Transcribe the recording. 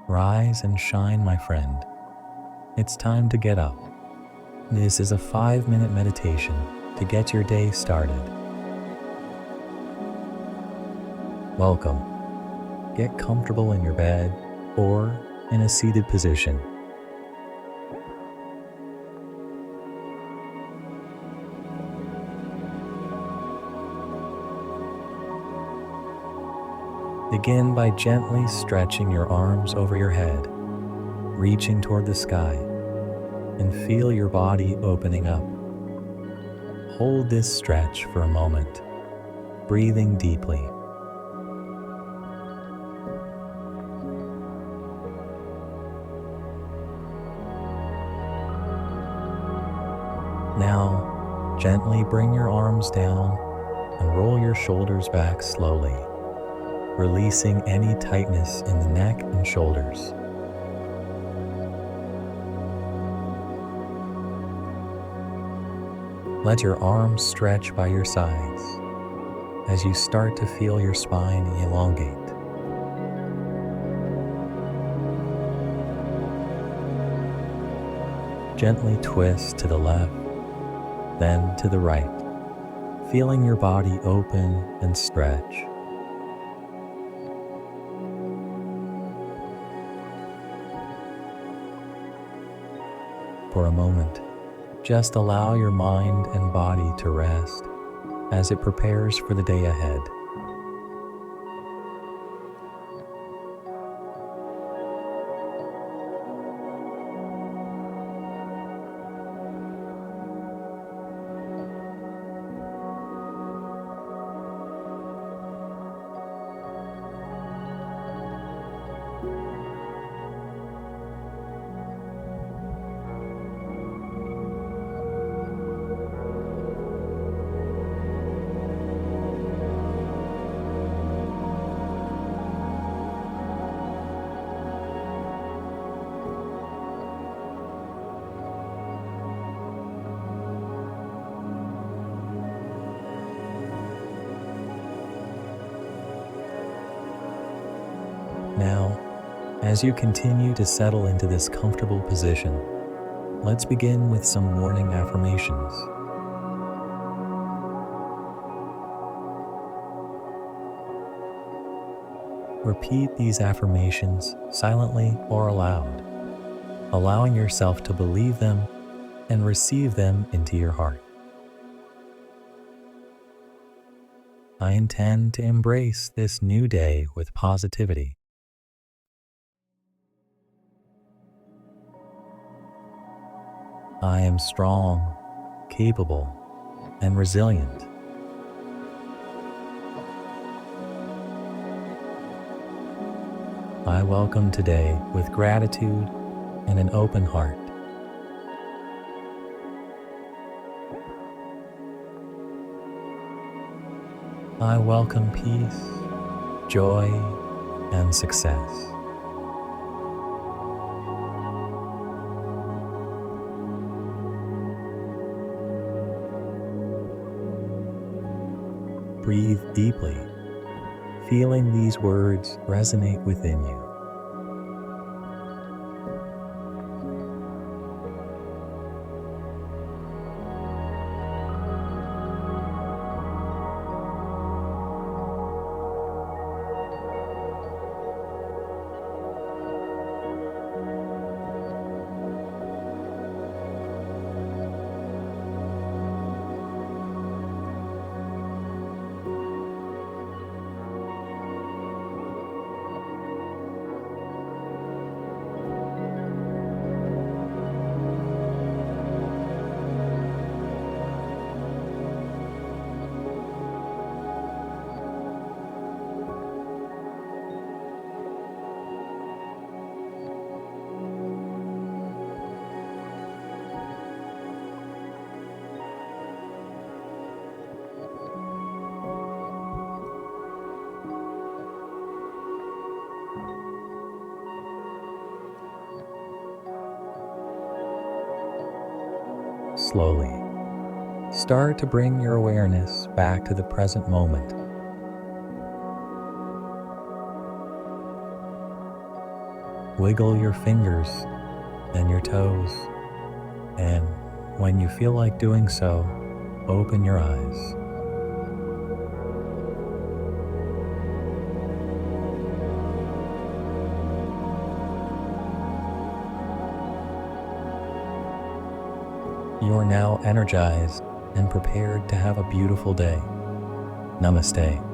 Rise and shine, my friend. It's time to get up. This is a 5-minute meditation to get your day started. Welcome. Get comfortable in your bed or in a seated position. Begin by gently stretching your arms over your head, reaching toward the sky, and feel your body opening up. Hold this stretch for a moment, breathing deeply. Now, gently bring your arms down and roll your shoulders back slowly, releasing any tightness in the neck and shoulders. Let your arms stretch by your sides as you start to feel your spine elongate. Gently twist to the left, then to the right, feeling your body open and stretch. For a moment, just allow your mind and body to rest as it prepares for the day ahead. Now, as you continue to settle into this comfortable position, let's begin with some morning affirmations. Repeat these affirmations silently or aloud, allowing yourself to believe them and receive them into your heart. I intend to embrace this new day with positivity. I am strong, capable, and resilient. I welcome today with gratitude and an open heart. I welcome peace, joy, and success. Breathe deeply, feeling these words resonate within you. Slowly, start to bring your awareness back to the present moment. Wiggle your fingers and your toes, and when you feel like doing so, open your eyes. You are now energized and prepared to have a beautiful day. Namaste.